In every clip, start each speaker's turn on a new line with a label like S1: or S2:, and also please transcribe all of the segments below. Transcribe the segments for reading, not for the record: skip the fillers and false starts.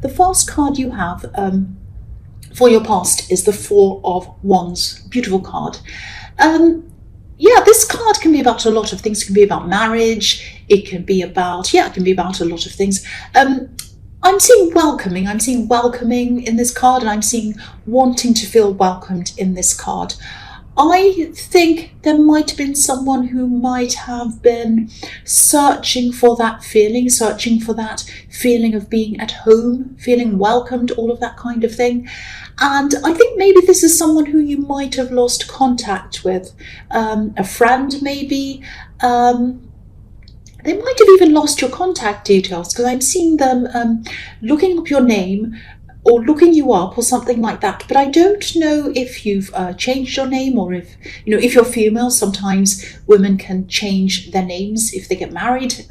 S1: the first card you have for your past is the Four of Wands. Beautiful card. Yeah, this card can be about a lot of things. It can be about marriage. It can be about, it can be about a lot of things. I'm seeing welcoming. I'm seeing welcoming in this card, and I'm seeing wanting to feel welcomed in this card. I think there might have been someone who might have been searching for that feeling of being at home, feeling welcomed, all of that kind of thing. And I think maybe this is someone who you might have lost contact with, a friend maybe. They might have even lost your contact details, because I'm seeing them looking up your name or looking you up or something like that. But I don't know if you've changed your name, or if you're female, sometimes women can change their names if they get married.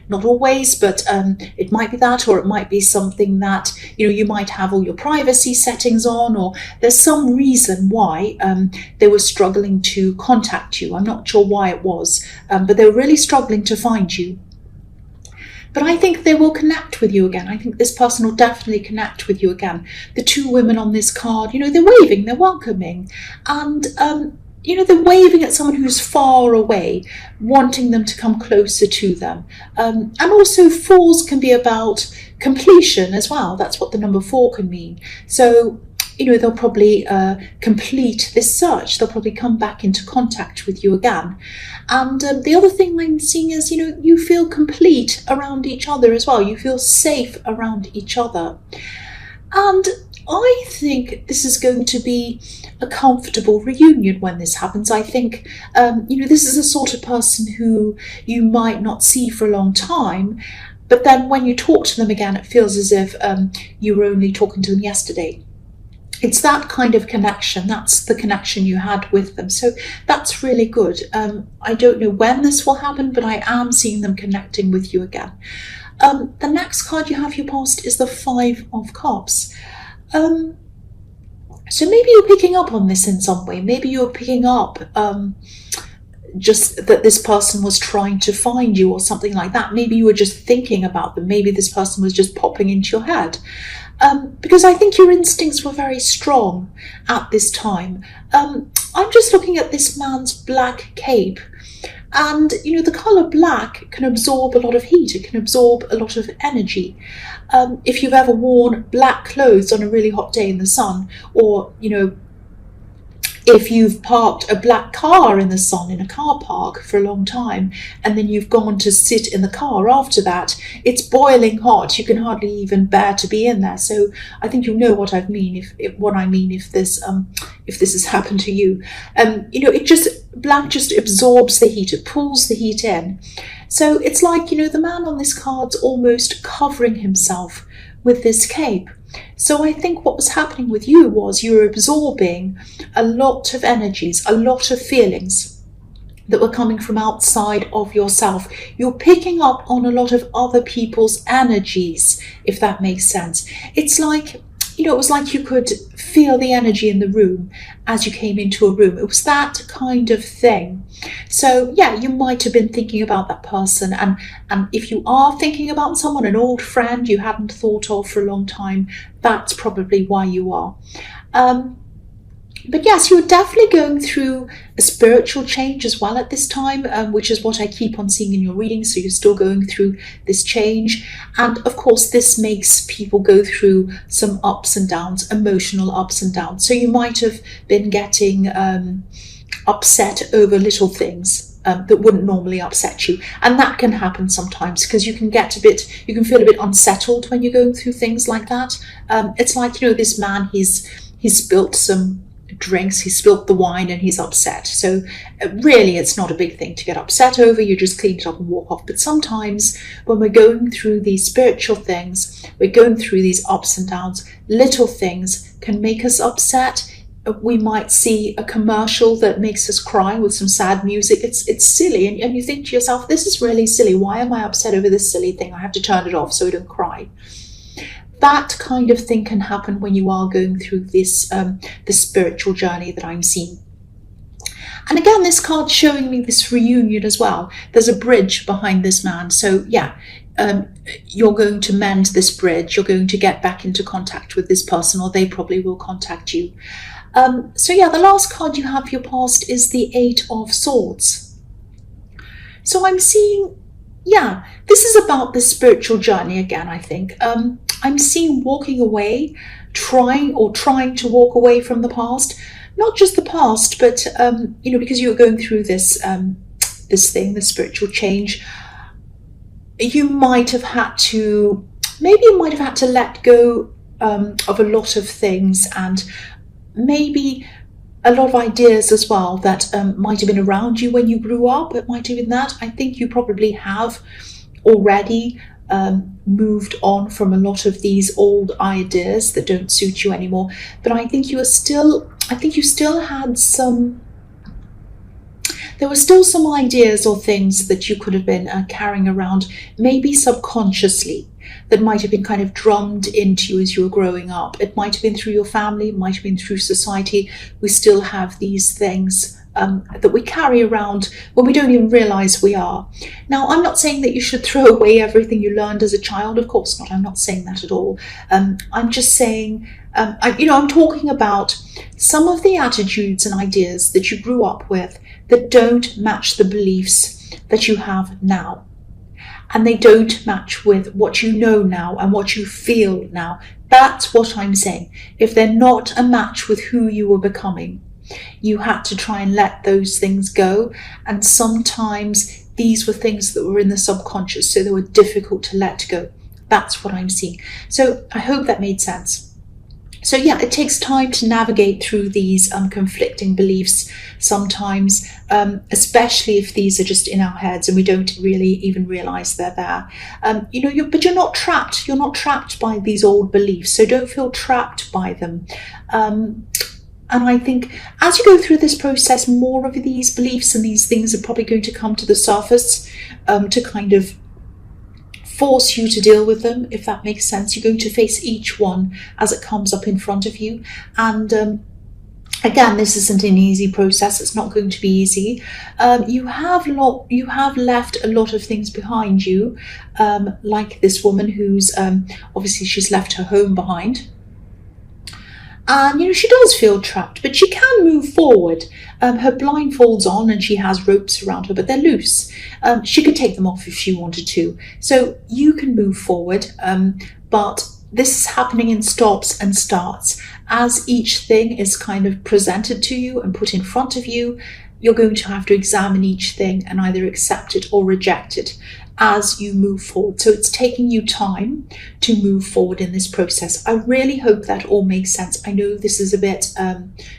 S1: Not always, but it might be that, or it might be something that, you might have all your privacy settings on, or there's some reason why they were struggling to contact you. I'm not sure why it was, but they were really struggling to find you. But I think they will connect with you again. I think this person will definitely connect with you again. The two women on this card, they're waving, they're welcoming. And, they're waving at someone who's far away, wanting them to come closer to them. And also fours can be about completion as well. That's what the number 4 can mean. So, they'll probably complete this search. They'll probably come back into contact with you again. And the other thing I'm seeing is, you feel complete around each other as well. You feel safe around each other. And I think this is going to be a comfortable reunion when this happens. I think, this is the sort of person who you might not see for a long time. But then when you talk to them again, it feels as if you were only talking to them yesterday. It's that kind of connection. That's the connection you had with them. So that's really good. I don't know when this will happen, but I am seeing them connecting with you again. The next card you have your past is the 5 of Cups. So maybe you're picking up on this in some way. Maybe you're picking up just that this person was trying to find you or something like that. Maybe you were just thinking about them. Maybe this person was just popping into your head. Because I think your instincts were very strong at this time. I'm just looking at this man's black cape, and the colour black can absorb a lot of heat. It can absorb a lot of energy. If you've ever worn black clothes on a really hot day in the sun, or if you've parked a black car in the sun in a car park for a long time, and then you've gone to sit in the car after that, it's boiling hot. You can hardly even bear to be in there. So I think you'll know what I mean if this has happened to you. Black just absorbs the heat. It pulls the heat in. So it's like, the man on this card's almost covering himself with this cape. So I think what was happening with you was you were absorbing a lot of energies, a lot of feelings that were coming from outside of yourself. You're picking up on a lot of other people's energies, if that makes sense. It's like, it was like you could feel the energy in the room as you came into a room. It was that kind of thing. So yeah, you might have been thinking about that person. And if you are thinking about someone, an old friend you hadn't thought of for a long time, that's probably why you are. But yes, you're definitely going through a spiritual change as well at this time, which is what I keep on seeing in your reading. So you're still going through this change. And of course, this makes people go through some ups and downs, emotional ups and downs. So you might have been getting upset over little things that wouldn't normally upset you. And that can happen sometimes, because you can feel a bit unsettled when you're going through things like that. It's like, this man, he's spilt some drinks, he spilt the wine, and he's upset. So really, it's not a big thing to get upset over. You just clean it up and walk off. But sometimes when we're going through these spiritual things, we're going through these ups and downs, little things can make us upset. We might see a commercial that makes us cry with some sad music. It's silly, and you think to yourself, this is really silly. Why am I upset over this silly thing? I have to turn it off so I don't cry. That kind of thing can happen when you are going through this spiritual journey that I'm seeing. And again, this card's showing me this reunion as well. There's a bridge behind this man. So yeah, you're going to mend this bridge, you're going to get back into contact with this person, or they probably will contact you. So yeah, the last card you have for your past is the 8 of Swords. So I'm seeing, yeah, this is about this spiritual journey again, I think. I'm seeing walking away, trying to walk away from the past. Not just the past, but, because you're going through this spiritual change, you might have had to, let go of a lot of things, and maybe a lot of ideas as well that might have been around you when you grew up. It might have been that. I think you probably have already moved on from a lot of these old ideas that don't suit you anymore. But I think you still had some. There were still some ideas or things that you could have been carrying around, maybe subconsciously, that might have been kind of drummed into you as you were growing up. It might have been through your family, it might have been through society. We still have these things that we carry around when we don't even realize we are. Now, I'm not saying that you should throw away everything you learned as a child. Of course not. I'm not saying that at all. I'm just saying, I'm talking about some of the attitudes and ideas that you grew up with that don't match the beliefs that you have now. And they don't match with what you know now and what you feel now. That's what I'm saying. If they're not a match with who you were becoming, you had to try and let those things go. And sometimes these were things that were in the subconscious, so they were difficult to let go. That's what I'm seeing. So I hope that made sense. So yeah, it takes time to navigate through these conflicting beliefs sometimes, especially if these are just in our heads and we don't really even realize they're there. But you're not trapped. You're not trapped by these old beliefs, so don't feel trapped by them. And I think as you go through this process, more of these beliefs and these things are probably going to come to the surface to kind of force you to deal with them, if that makes sense. You're going to face each one as it comes up in front of you. And again, this isn't an easy process. It's not going to be easy. You have left a lot of things behind you, like this woman who's obviously she's left her home behind. And, she does feel trapped, but she can move forward. Her blindfold's on and she has ropes around her, but they're loose. She could take them off if she wanted to. So you can move forward, but this is happening in stops and starts. As each thing is kind of presented to you and put in front of you, you're going to have to examine each thing and either accept it or reject it as you move forward. So it's taking you time to move forward in this process. I really hope that all makes sense. I know this is a bit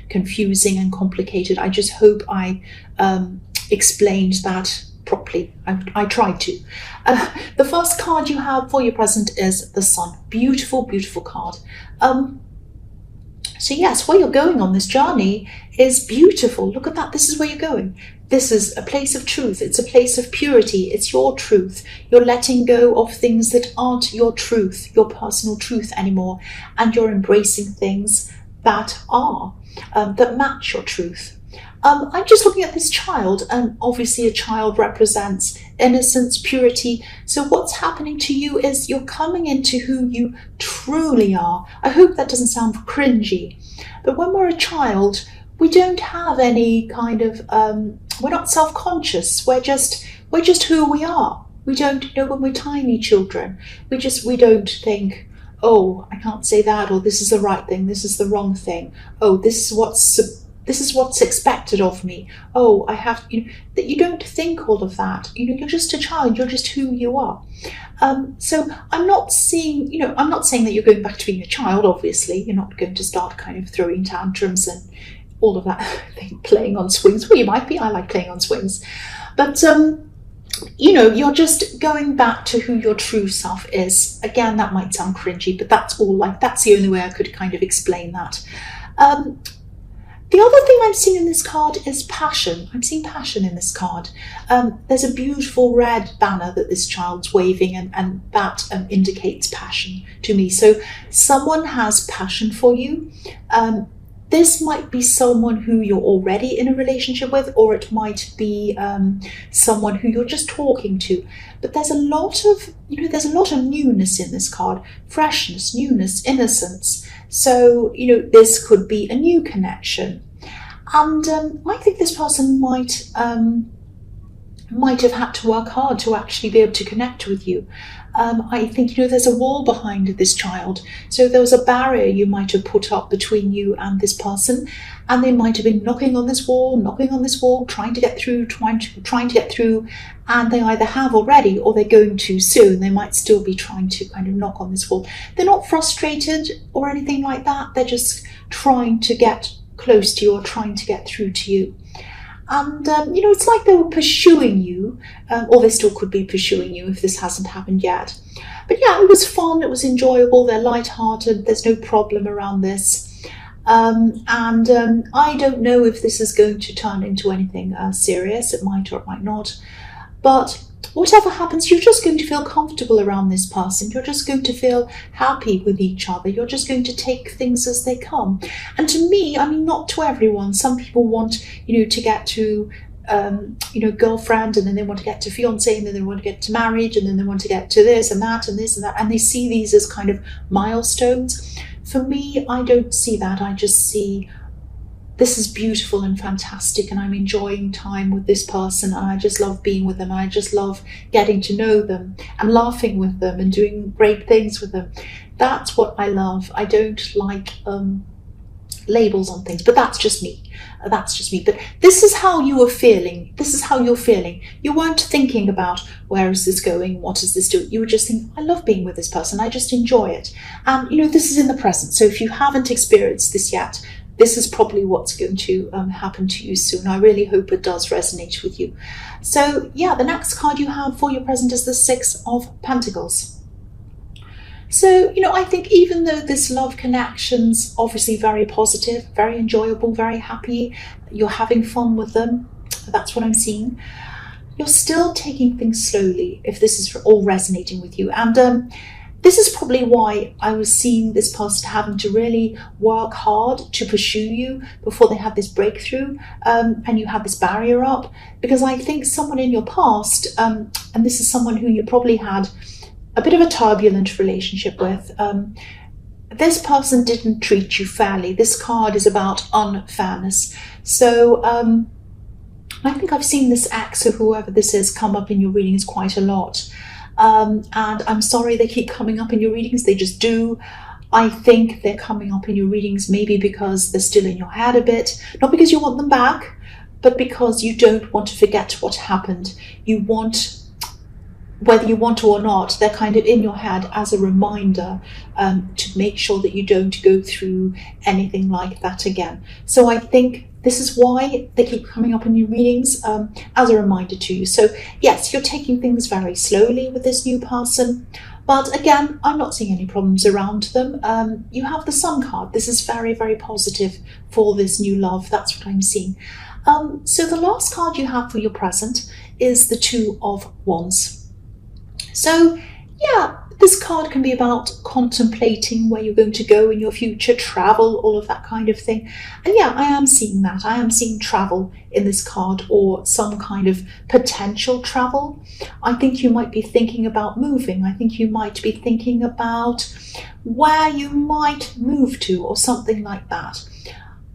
S1: confusing and complicated. I just hope I explained that properly. I tried to. The first card you have for your present is the Sun. Beautiful, beautiful card. So yes, where you're going on this journey is beautiful. Look at that. This is where you're going. This is a place of truth. It's a place of purity. It's your truth. You're letting go of things that aren't your truth, your personal truth anymore. And you're embracing things that are, that match your truth. I'm just looking at this child, and obviously a child represents innocence, purity. So what's happening to you is you're coming into who you truly are. I hope that doesn't sound cringy, but when we're a child, we don't have any kind of, we're not self-conscious. We're just who we are. We don't know when we're tiny children. We don't think, oh, I can't say that, or this is the right thing, this is the wrong thing. Oh, this is what's expected of me. Oh, I have, that you don't think all of that. You're just a child. You're just who you are. So I'm not saying that you're going back to being a child. Obviously, you're not going to start kind of throwing tantrums and all of that thing, playing on swings. Well, you might be. I like playing on swings, but you're just going back to who your true self is. Again, that might sound cringy, but that's the only way I could kind of explain that. The other thing I'm seeing in this card is passion. I'm seeing passion in this card. There's a beautiful red banner that this child's waving, and that indicates passion to me. So someone has passion for you. this might be someone who you're already in a relationship with, or it might be someone who you're just talking to. But there's a lot of, there's a lot of newness in this card. Freshness, newness, innocence. So, this could be a new connection. And I think this person might have had to work hard to actually be able to connect with you. I think, there's a wall behind this child. So there was a barrier you might have put up between you and this person, and they might have been knocking on this wall, trying to get through, and they either have already or they're going to soon. They might still be trying to kind of knock on this wall. They're not frustrated or anything like that. They're just trying to get close to you or trying to get through to you. And, it's like they were pursuing you, or they still could be pursuing you if this hasn't happened yet. But yeah, it was fun, it was enjoyable, they're lighthearted, there's no problem around this. I don't know if this is going to turn into anything serious. It might or it might not. But whatever happens, you're just going to feel comfortable around this person. You're just going to feel happy with each other. You're just going to take things as they come. And to me, not to everyone. Some people want, to get to, girlfriend, and then they want to get to fiance, and then they want to get to marriage, and then they want to get to this and that and this and that. And they see these as kind of milestones. For me, I don't see that. I just see, this is beautiful and fantastic, and I'm enjoying time with this person, and I just love being with them, and I just love getting to know them and laughing with them and doing great things with them. That's what I love. I don't like labels on things, but that's just me. But this is how you were feeling. This is how you're feeling. You weren't thinking about, where is this going? What is this doing? You were just thinking, I love being with this person. I just enjoy it. And, this is in the present. So if you haven't experienced this yet, this is probably what's going to happen to you soon. I really hope it does resonate with you. So yeah, the next card you have for your present is the Six of Pentacles. So, I think even though this love connection's obviously very positive, very enjoyable, very happy, you're having fun with them, that's what I'm seeing, you're still taking things slowly if this is all resonating with you. And this is probably why I was seeing this person having to really work hard to pursue you before they had this breakthrough, and you had this barrier up. Because I think someone in your past, and this is someone who you probably had a bit of a turbulent relationship with, this person didn't treat you fairly. This card is about unfairness. So I think I've seen this ex or whoever this is come up in your readings quite a lot. And I'm sorry they keep coming up in your readings, they just do. I think they're coming up in your readings maybe because they're still in your head a bit, not because you want them back, but because you don't want to forget what happened. You want, whether you want to or not, they're kind of in your head as a reminder to make sure that you don't go through anything like that again. So I think this is why they keep coming up in your readings, as a reminder to you. So yes, you're taking things very slowly with this new person. But again, I'm not seeing any problems around them. You have the Sun card. This is very, very positive for this new love. That's what I'm seeing. So the last card you have for your present is the Two of Wands. So yeah, this card can be about contemplating where you're going to go in your future, travel, all of that kind of thing. And yeah, I am seeing that. I am seeing travel in this card, or some kind of potential travel. I think you might be thinking about moving. I think you might be thinking about where you might move to or something like that.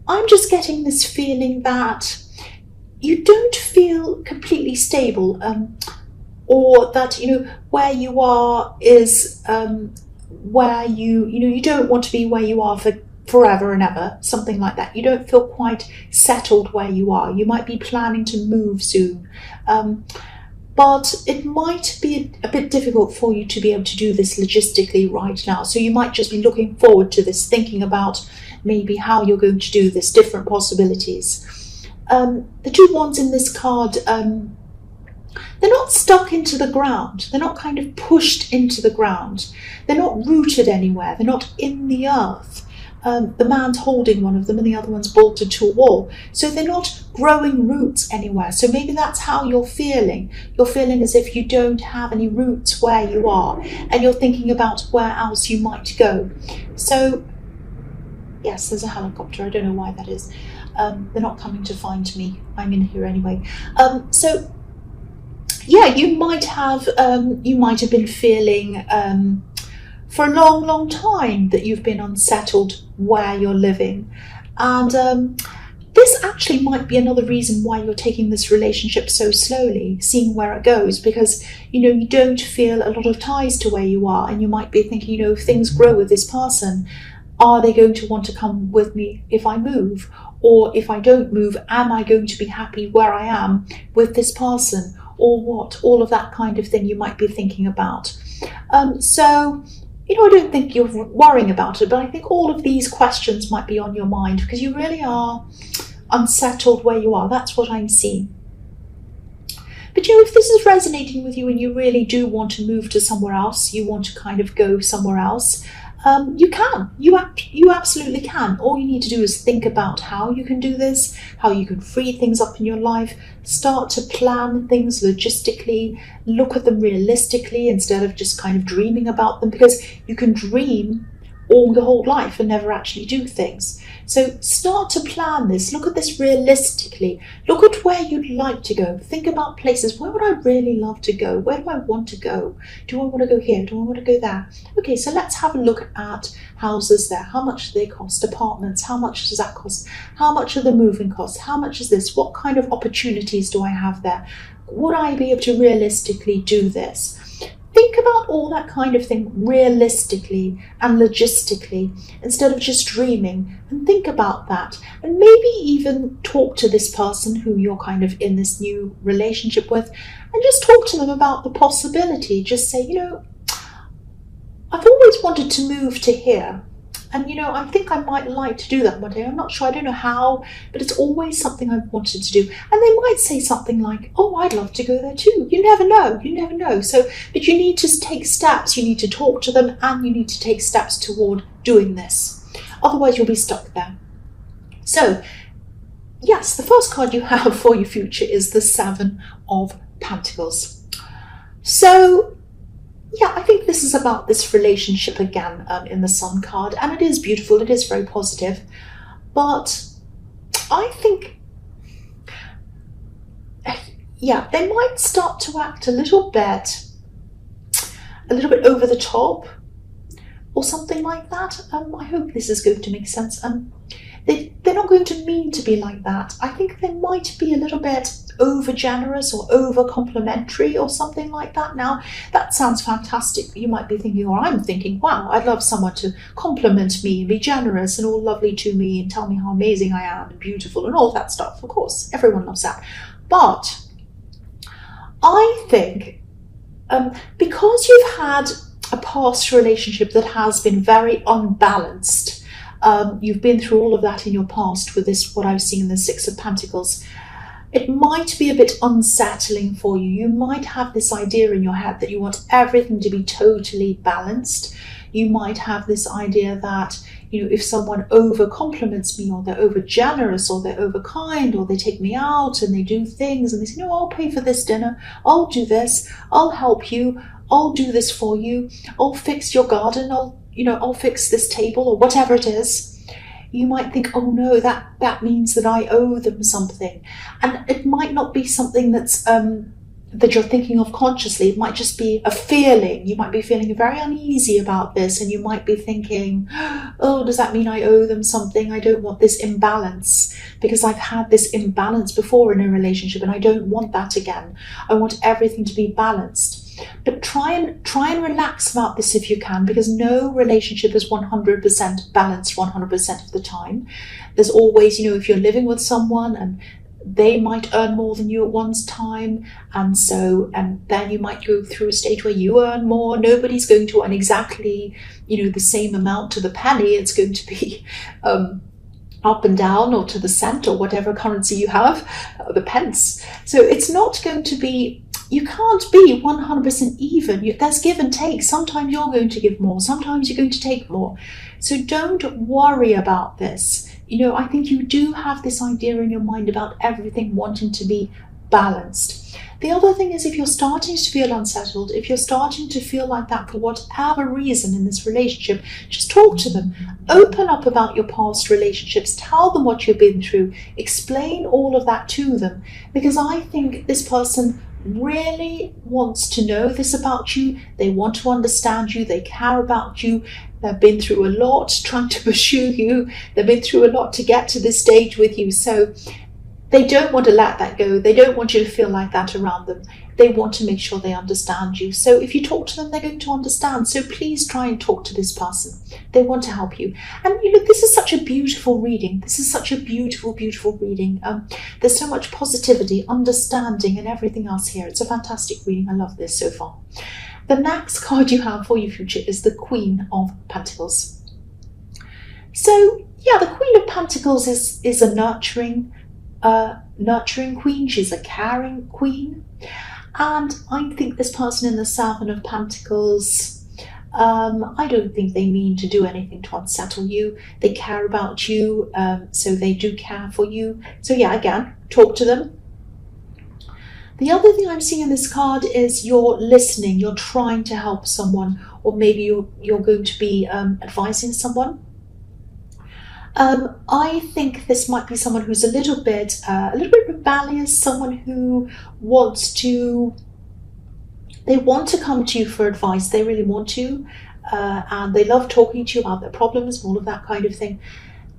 S1: I'm just getting this feeling that you don't feel completely stable, or that, where you are is where you don't want to be where you are for forever and ever, something like that. You don't feel quite settled where you are. You might be planning to move soon, but it might be a bit difficult for you to be able to do this logistically right now. So you might just be looking forward to this, thinking about maybe how you're going to do this, different possibilities. The Two Wands in this card, they're not stuck into the ground. They're not kind of pushed into the ground. They're not rooted anywhere. They're not in the earth. The man's holding one of them and the other one's bolted to a wall. So they're not growing roots anywhere. So maybe that's how you're feeling. You're feeling as if you don't have any roots where you are, and you're thinking about where else you might go. So Yes, there's a helicopter. I don't know why that is. They're not coming to find me. I'm in here anyway. So yeah, you might have been feeling for a long, long time that you've been unsettled where you're living, and this actually might be another reason why you're taking this relationship so slowly, seeing where it goes, because you don't feel a lot of ties to where you are, and you might be thinking, if things grow with this person, are they going to want to come with me if I move? Or if I don't move, am I going to be happy where I am with this person? Or what? All of that kind of thing you might be thinking about. So I don't think you're worrying about it, but I think all of these questions might be on your mind because you really are unsettled where you are. That's what I'm seeing. But if this is resonating with you and you really do want to move to somewhere else, you want to kind of go somewhere else, you can. You absolutely can. All you need to do is think about how you can do this, how you can free things up in your life, start to plan things logistically, look at them realistically instead of just kind of dreaming about them, because you can dream all your whole life and never actually do things. So start to plan this, look at this realistically, look at where you'd like to go, think about places. Where would I really love to go? Where do I want to go? Do I want to go here? Do I want to go there? Okay, so let's have a look at houses there. How much do they cost? Apartments, how much does that cost? How much are the moving costs? How much is this? What kind of opportunities do I have there? Would I be able to realistically do this? Think about all that kind of thing realistically and logistically instead of just dreaming, and think about that, and maybe even talk to this person who you're kind of in this new relationship with, and just talk to them about the possibility. Just say, I've always wanted to move to here, and I think I might like to do that one day. I'm not sure, I don't know how, but it's always something I've wanted to do. And they might say something like, oh, I'd love to go there too. You never know. So, but you need to take steps, you need to talk to them, and you need to take steps toward doing this. Otherwise you'll be stuck there. So yes, the first card you have for your future is the Seven of Pentacles. So yeah, I think this is about this relationship again in the Sun card, and it is beautiful, it is very positive, but I think, yeah, they might start to act a little bit over the top or something like that. I hope this is going to make sense. They're not going to mean to be like that. I think they might be a little bit over generous or over complimentary or something like that. Now that sounds fantastic. You might be thinking, or I'm thinking, wow, I'd love someone to compliment me and be generous and all lovely to me and tell me how amazing I am and beautiful and all that stuff. Of course, everyone loves that. But I think because you've had a past relationship that has been very unbalanced, you've been through all of that in your past with this, what I've seen in the Six of Pentacles, it might be a bit unsettling for you. You might have this idea in your head that you want everything to be totally balanced. You might have this idea that, if someone over compliments me, or they're over generous, or they're over kind, or they take me out and they do things and they say, no, I'll pay for this dinner, I'll do this, I'll help you, I'll do this for you, I'll fix your garden, I'll fix this table, or whatever it is. You might think, oh no, that means that I owe them something. And it might not be something that's that you're thinking of consciously. It might just be a feeling. You might be feeling very uneasy about this, and you might be thinking, oh, does that mean I owe them something? I don't want this imbalance, because I've had this imbalance before in a relationship and I don't want that again. I want everything to be balanced. But try and relax about this if you can, because no relationship is 100% balanced 100% of the time. There's always, if you're living with someone and they might earn more than you at one time, and then you might go through a stage where you earn more. Nobody's going to earn exactly, the same amount to the penny. It's going to be up and down, or to the cent, or whatever currency you have, the pence. So it's not going to be, you can't be 100% even. There's give and take. Sometimes you're going to give more, sometimes you're going to take more. So don't worry about this. I think you do have this idea in your mind about everything wanting to be balanced. The other thing is, if you're starting to feel unsettled, if you're starting to feel like that for whatever reason in this relationship, just talk to them. Open up about your past relationships. Tell them what you've been through. Explain all of that to them. Because I think this person really wants to know this about you. They want to understand you. They care about you. They've been through a lot trying to pursue you. They've been through a lot to get to this stage with you. So they don't want to let that go. They don't want you to feel like that around them. They want to make sure they understand you. So if you talk to them, they're going to understand. So please try and talk to this person. They want to help you. And this is such a beautiful reading. This is such a beautiful, beautiful reading. There's so much positivity, understanding, and everything else here. It's a fantastic reading. I love this so far. The next card you have for your future is the Queen of Pentacles. So yeah, the Queen of Pentacles is a nurturing queen. She's a caring queen. And I think this person in the Seven of Pentacles, I don't think they mean to do anything to unsettle you. They care about you, so they do care for you. So yeah, again, talk to them. The other thing I'm seeing in this card is you're listening. You're trying to help someone, or maybe you're going to be advising someone. I think this might be someone who's a little bit rebellious, someone who they want to come to you for advice. They really want to, and they love talking to you about their problems and all of that kind of thing.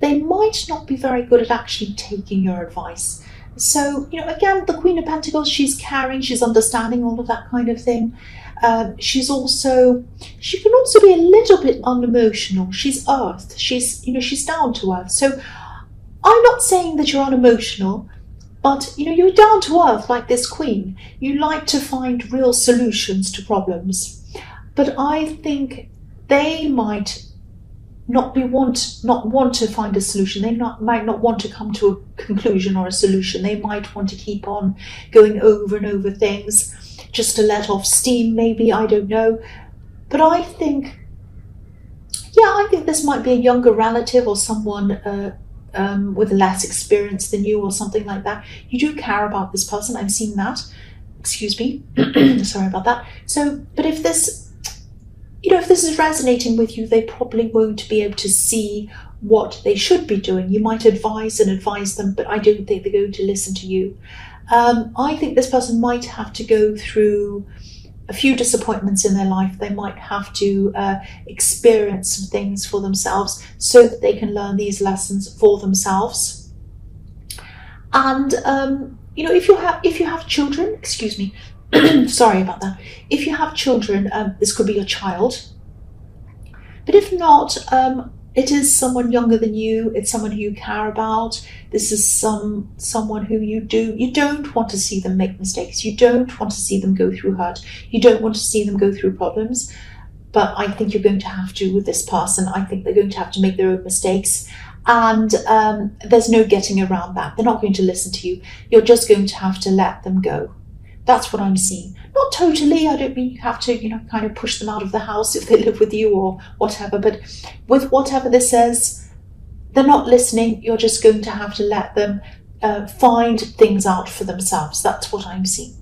S1: They might not be very good at actually taking your advice. So, again, the Queen of Pentacles, she's caring, she's understanding, all of that kind of thing. She can also be a little bit unemotional. She's earth. She's down to earth. So I'm not saying that you're unemotional, but you're down to earth like this queen. You like to find real solutions to problems. But I think they might not want to find a solution. They might not want to come to a conclusion or a solution. They might want to keep on going over and over things, just to let off steam, maybe, I don't know. But I think this might be a younger relative or someone with less experience than you or something like that. You do care about this person. I'm seeing that. Excuse me. Sorry about that. So, but if this is resonating with you, they probably won't be able to see what they should be doing. You might advise them, but I don't think they're going to listen to you. I think this person might have to go through a few disappointments in their life. They might have to experience some things for themselves so that they can learn these lessons for themselves. And if you have children, excuse me, sorry about that. If you have children, this could be your child. But if not, it is someone younger than you. It's someone who you care about. This is someone who you don't want to see them make mistakes. You don't want to see them go through hurt. You don't want to see them go through problems. But I think you're going to have to with this person. I think they're going to have to make their own mistakes. And there's no getting around that. They're not going to listen to you. You're just going to have to let them go. That's what I'm seeing. Not totally. I don't mean you have to, kind of push them out of the house if they live with you or whatever. But with whatever this says, they're not listening. You're just going to have to let them find things out for themselves. That's what I'm seeing.